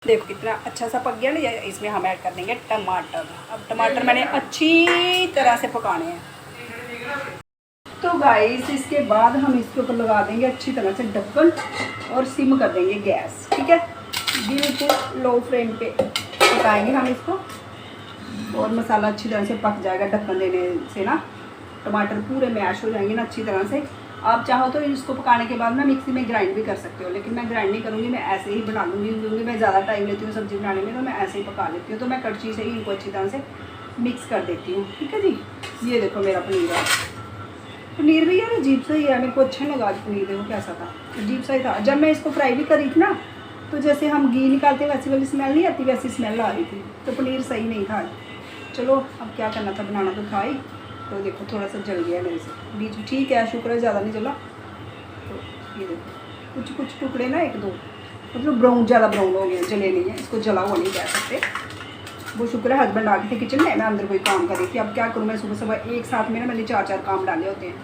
देखो कितना अच्छा सा पक गया ना। इसमें हम ऐड कर देंगे टमाटर। अब टमाटर मैंने अच्छी तरह से पकाने हैं। तो गाइस, इसके बाद हम इसके ऊपर लगा देंगे अच्छी तरह से ढक्कन, और सिम कर देंगे गैस। ठीक है, बिल्कुल लो फ्लेम पे पकाएंगे हम इसको, और मसाला अच्छी तरह से पक जाएगा ढक्कन देने से ना। टमाटर पूरे मैश हो जाएंगे ना अच्छी तरह से। आप चाहो तो इसको पकाने के बाद ना मिक्सी में ग्राइंड भी कर सकते हो, लेकिन मैं ग्राइंड नहीं करूँगी, मैं ऐसे ही बना लूँगी, क्योंकि मैं ज़्यादा टाइम लेती हूँ सब्ज़ी बनाने में, तो मैं ऐसे ही पका लेती हूँ। तो मैं कड़छी से ही इनको अच्छी तरह से मिक्स कर देती हूँ। ठीक है जी, ये देखो मेरा पनीर है। पनीर भी यार अजीब सा ही है, मेरे को अच्छा लगा आज पनीर। देखो कैसा था, अजीब सा ही था। जब मैं इसको फ्राई भी करी थी ना, तो जैसे हम घी निकालते वैसी वाली स्मेल नहीं आती, वैसी स्मेल आ रही थी। तो पनीर सही नहीं था। चलो अब क्या करना था, बनाना तो था ही। तो देखो थोड़ा सा जल गया मेरे से बीच में, ठीक है, शुक्र है ज़्यादा नहीं जला। तो ये देखो कुछ कुछ टुकड़े ना, 1-2 मतलब ब्राउन, ज़्यादा ब्राउन हो गए, जले नहीं है, इसको जला हुआ नहीं कह सकते। वो शुक्र है हस्बैंड आ गए थे किचन में, मैं अंदर कोई काम कर रही थी। अब क्या करूँ मैं, सुबह सुबह एक साथ में ना मैंने 4-4 काम डाले होते हैं।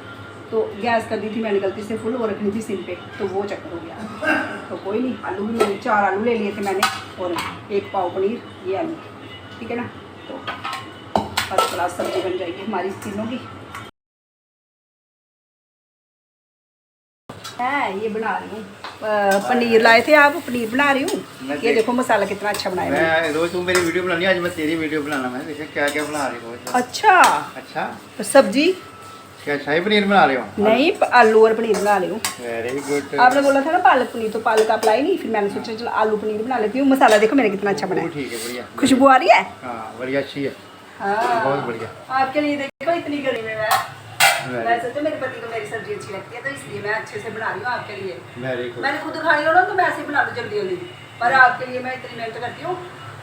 तो गैस कर दी थी मैंने गलती से फुल, और रखनी थी सिम पे, तो वो चक्कर हो गया। तो कोई नहीं, आलू भी मैंने 4 आलू ले लिए थे मैंने, और 1 पाव पनीर, ये आलू। ठीक है ना, तो फर्स्ट क्लास सब्जी बन जाएगी हमारी तीनों की। है ये बना रही हूँ, पनीर लाए थे आप, पनीर बना रही हूँ। ये देखो मसाला कितना अच्छा बनाया मैं। रोज तुम मेरी वीडियो बनानी, आज मैं तेरी वीडियो बनाना। मैं देखा क्या क्या बना रही हूँ। अच्छा अच्छा, तो सब्जी क्या शाही पनीर बना रहे हो? नहीं, आलू और पनीर बना रही हूँ। Very good. आपने बोला था ना पालक पनीर, तो पालक आप लाई नहीं, फिर मैंने सोचा चलो आलू पनीर बना लेती हूँ। मसाला देखो मेरा कितना अच्छा बना है। ठीक है, बढ़िया। खुशबू आ रही है? हाँ, बढ़िया, अच्छी है। हाँ, बहुत बढ़िया। आपके लिए देखो इतनी गर्मी में मैं सोचा मेरे पति को मेरी सब्जी अच्छी लगती है, तो इसलिए मैं अच्छे से बना रही हूँ आपके लिए। Very good. मैंने खुद खानी हो ना तो मैं ऐसे ही बना दूँ जल्दी जल्दी, पर आपके लिए मैं इतनी मेहनत करती हूँ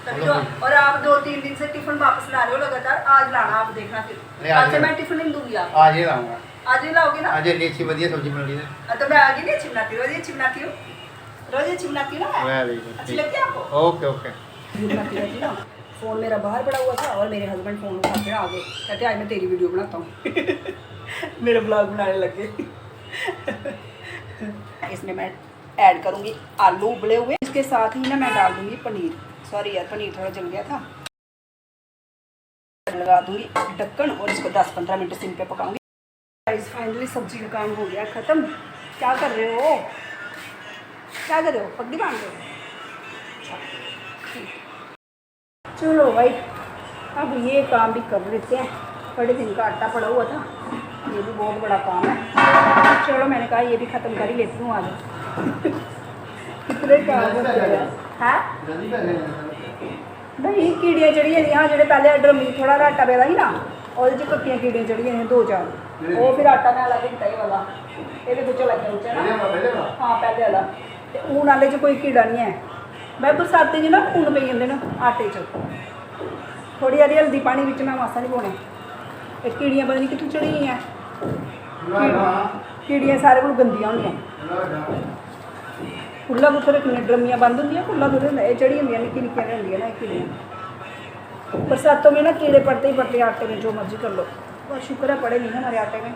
तभी तो। और आप 2-3 दिन से टिफिन वापस ला रहे हो लगातार, आज लाना, आप देखना फिर। आज से मैं टिफिन नहीं दूंगी आप। आज ही लाऊंगा। आज ही लाओगे ना? आज ये अच्छी बढ़िया सब्जी बन रही है। तो मैं आगे नहीं अच्छी बनाती, रोज अच्छी बनाती हूँ, रोज अच्छी बनाती हूँ ना। Very good. अच्छी लगती है आपको? Okay okay. बनाती रहती ना। फ़ोन मेरा बाहर पड़ा हुआ था और मेरे हस्बैंड फ़ोन उठा के आ गए, कहते आज मैं तेरी वीडियो बनाता हूँ। मेरा ब्लॉग बनाने लग गए। इसमें मैं ऐड करूँगी आलू उबले हुए, इसके साथ ही ना मैं डाल दूँगी पनीर। सॉरी यार, पनीर थोड़ा जल गया था। लगा दूँगी ढक्कन और इसको 10-15 मिनट सिम पे पकाऊँगी। गाइस फाइनली सब्जी का काम हो गया ख़त्म। क्या कर रहे हो? क्या कर रहे हो? पगड़ी बांध रहे हो? चलो भाई, अब ये काम भी कर लेते हैं। बड़े दिन का आटा पड़ा हुआ था, ये भी बहुत बड़ा काम है। चलो मैंने कहा ये भी ख़त्म कर ही लेती हूँ आज। कितने काम होते हैं? नहीं, कीड़ियाँ चढ़िया यहाँ जो पहले ड्रम में थोड़ा आटा पेदा ही ना, और जो कट्टियाँ कीड़ियाँ चढ़िया हैं 2-4, वो फिर आटा मैं अलग दिता ही वाला ये कुछ अलग है ना। हाँ, पहले वाला ऊन वाले च कोई कीड़ा नहीं है। मैं बरसाते च ना ऊन पे जाते ना आटे च, थोड़ी हारी हल्दी पानी बिच मैं मासा नहीं पाने। कीड़ियाँ पता नहीं कितों चढ़ी हैं, कीड़ियाँ सारे को गंदियां होंगे। खुला कुछ रखने ड्रमियाँ बंद होंगी, खुला कुछ ये चढ़ी होंगे निक्की निक्कियां होंगी ना कीड़ियाँ। बरसातों में ना कीड़े पड़ते ही पड़ते आटे में, जो मर्जी कर लो। और शुक्र है पड़े नहीं हमारे आटे में।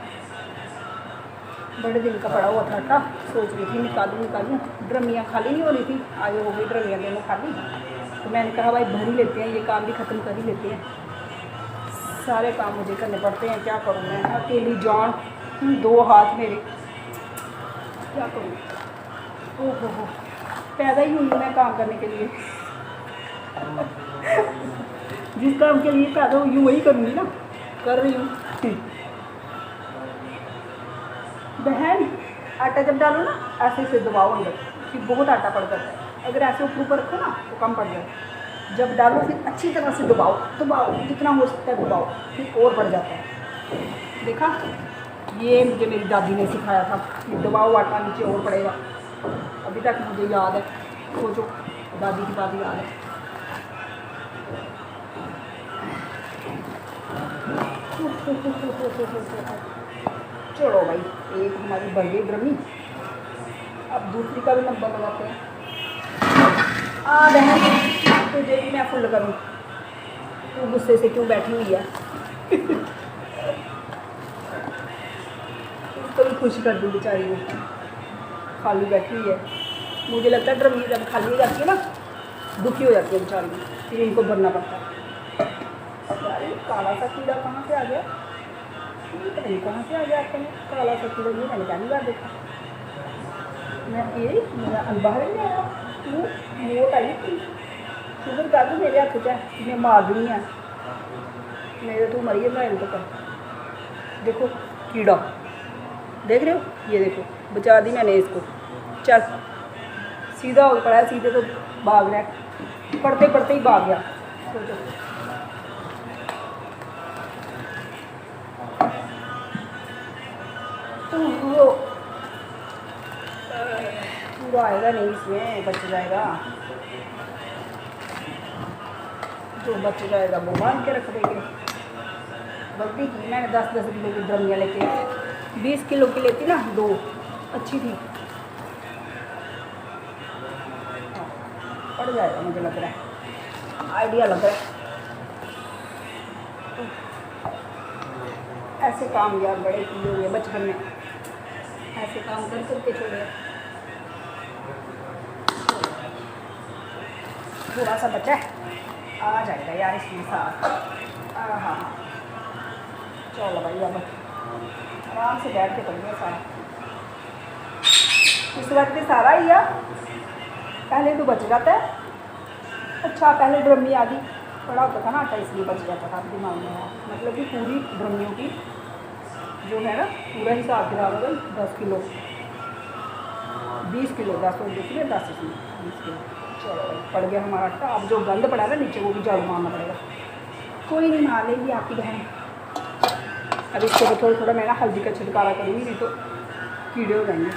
बड़े दिन का पड़ा हुआ था आटा, सोच रही थी निकालूँ। ड्रमियाँ खाली नहीं हो रही थी, आगे हो गई ड्रमियाँ दोनों खाली। तो मैंने कहा भाई भर ही लेते हैं, ये काम भी ख़त्म कर ही लेते हैं। सारे काम मुझे करने पड़ते हैं, क्या करूँ मैं, अकेली जान, 2 हाथ मेरे, क्या करूँ। ओहो हो, पैदा ही हुई मैं काम करने के लिए। जिस काम के लिए पैदा हुई वही करूँगी ना, कर रही हूँ। बहन, आटा जब डालो ना ऐसे से दबाओ अंदर, फिर बहुत आटा पड़ जाता है। अगर ऐसे ऊपर रखो ना तो कम पड़ जाए। जब डालो फिर अच्छी तरह से दबाओ, जितना हो सकता है दबाओ, फिर और बढ़ जाता है। देखा, ये मुझे मेरी दादी ने सिखाया था कि दबाओ आटा नीचे और पड़ेगा। अभी तक मुझे याद है, सोचो दादी की बात याद है। चलो भाई, एक हमारी बन गई ड्रमी, अब दूसरी का भी नंबर लगाते हैं। बहन, तुझे भी मैं फुल करूँ, तू गुस्से से क्यों बैठी हुई है? उसको भी खुश कर दूँ बेचारी को, खाली बैठी हुई है। मुझे लगता है ड्रमी जब खाली हो जाती है ना, दुखी हो जाती है बेचारी, फिर इनको भरना पड़ता है। अरे काला सा कीड़ा कहाँ से आ गया? पता नहीं कहाँ से आ गया आपको काला सा कीड़ा, ये मैंने पहली बार देखा। मैं ये मेरा अनबाहर नहीं आया, वो आई थी शुगर कर दूँ मेरे हाथ से, मैं मार दूँगी है मेरे, तो मरिए मैं तो कर। देखो कीड़ा, देख रहे हो, ये देखो बचा दी मैंने इसको। चल सीधा हो पड़ा है, सीधे तो भाग रहा है, पढ़ते पढ़ते ही भाग गया। सोचो पूरा आएगा नहीं, इसमें बच जाएगा, जो बच जाएगा वो बांध के रख देंगे। गलती की मैंने, 10-10 किलो की ड्रमियाँ लेके, 20 किलो की लेती ना 2 अच्छी थी। पड़ जाएगा मुझे लग रहा है, आइडिया लग रहा है। ऐसे काम यार बड़े किए हुए बचपन में, ऐसे काम कर करके छोड़े। थोड़ा सा बचा है, आ जाएगा यार इसमें साथ। हाँ, चलो भाई अब आराम से बैठ के कर लिया सारा। इस वक्त सारा ही है, पहले तो बच जाता है। अच्छा पहले ड्रमी आदि पड़ा होता था ना आटा, इसलिए बच जाता था, दिमाग में है। मतलब कि पूरी ड्रमियों की जो है ना पूरा हिसाब किताब होगा 10 किलो 20 किलो 10 और देखिए 10 इसमें 20 किलो। चलो पड़ गया हमारा आटा। अब जो गंद पड़ा है ना नीचे वो भी झाड़ू मारना पड़ेगा। कोई नहीं, मार लेंगी आपकी बहन। अब इसके ऊपर थोड़ा थोड़ा मैं ना हल्दी का छिड़कावा करूँगी, नहीं तो कीड़े हो जाएंगे।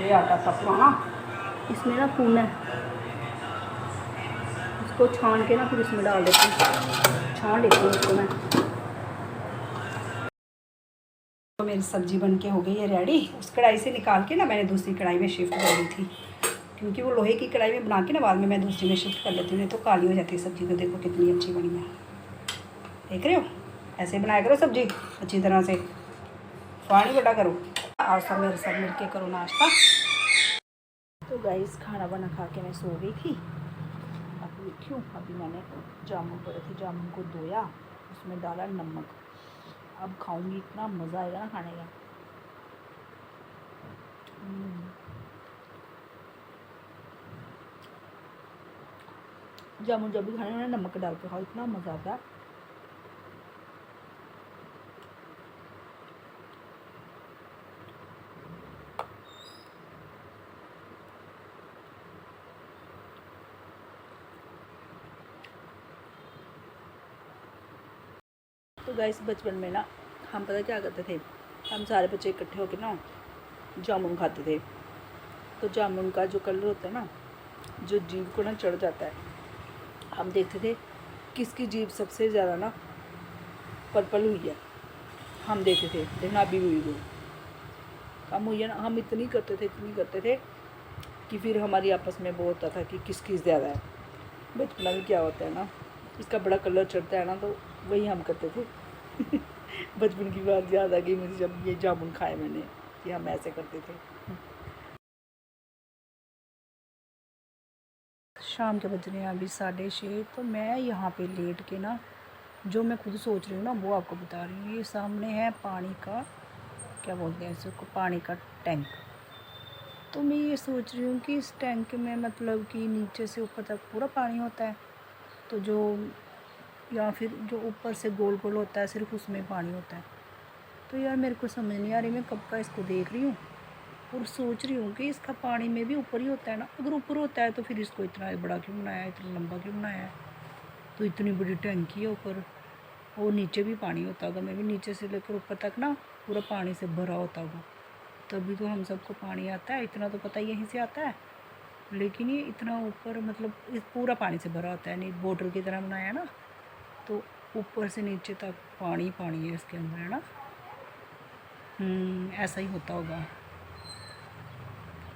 ये आटा सपना ना इसमें ना खून है, इसको छान के ना फिर इसमें डाल देती हूँ, छान लेती हूँ इसको मैं। तो मेरी सब्ज़ी बन के हो गई है रेडी। उस कढ़ाई से निकाल के ना मैंने दूसरी कढ़ाई में शिफ्ट कर दी थी, क्योंकि वो लोहे की कढ़ाई में बना के ना बाद में मैं दूसरी में शिफ्ट कर लेती हूँ, नहीं तो काली हो जाती है सब्ज़ी। तो देखो कितनी अच्छी बनी है, देख रहे हो। ऐसे बनाया करो सब्ज़ी अच्छी तरह से, पानी बटा करो और सब मेरे सब मिल के करो नाश्ता। तो गाइस खाना बना खा के मैं सो गई थी। अब देखियो अभी मैंने जामुन पड़े थे, जामुन को धोया, उसमें डाला नमक। अब खाऊंगी, इतना मज़ा आएगा ना खाने का। जामुन जब भी खाने में नमक डाल के खाओ, इतना मज़ा आता है। तो गाइस बचपन में ना हम पता क्या करते थे, हम सारे बच्चे इकट्ठे होकर ना जामुन खाते थे। तो जामुन का जो कलर होता है ना, जो जीभ को ना चढ़ जाता है, हम देखते थे किसकी जीभ सबसे ज़्यादा ना पर्पल हुई है। हम देखते थे, देखना अभी हुई वो कम हुई है ना। हम इतनी करते थे कि फिर हमारी आपस में वो होता था कि किसकी ज़्यादा है। बचपना में क्या होता है ना, इसका बड़ा कलर चढ़ता है ना, तो वही हम करते थे। बचपन की बात याद आ गई मुझे जब ये जामुन खाए मैंने, कि हम ऐसे करते थे। शाम के बज रहे हैं अभी 6:30। तो मैं यहाँ पे लेट के ना जो मैं खुद सोच रही हूँ ना वो आपको बता रही हूँ। ये सामने है पानी का, क्या बोलते हैं इसको, पानी का टैंक। तो मैं ये सोच रही हूँ कि इस टैंक में मतलब कि नीचे से ऊपर तक पूरा पानी होता है, तो जो या फिर जो ऊपर से गोल गोल होता है सिर्फ उसमें पानी होता है। तो यार मेरे को समझ नहीं आ रही, मैं कब का इसको देख रही हूँ और सोच रही हूँ कि इसका पानी में भी ऊपर ही होता है ना। अगर ऊपर होता है तो फिर इसको इतना बड़ा क्यों बनाया है, इतना लंबा क्यों बनाया है। तो इतनी बड़ी टैंकी है ऊपर, और नीचे भी पानी होता होगा, मैं भी नीचे से लेकर ऊपर तक ना पूरा पानी से भरा होता होगा, तभी तो हम सबको पानी आता है। इतना तो पता ही यहीं से आता है, लेकिन ये इतना ऊपर मतलब इस पूरा पानी से भरा होता है, नहीं बोतल की तरह बनाया है ना, तो ऊपर से नीचे तक पानी पानी है इसके अंदर, है ना। ऐसा ही होता होगा।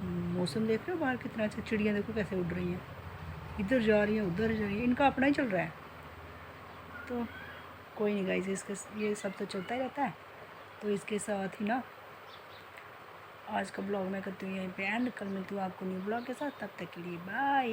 मौसम देख रहे हो बाहर कितना अच्छा, चिड़ियाँ देखो कैसे उड़ रही हैं, इधर जा रही हैं उधर जा रही हैं, इनका अपना ही चल रहा है। तो कोई नहीं गाइस, इसके ये सब तो चलता ही रहता है। तो इसके साथ ही ना आज का ब्लॉग मैं करती हूँ यहीं पे एंड। कल मिलती हूँ आपको न्यू ब्लॉग के साथ, तब तक के लिए बाय।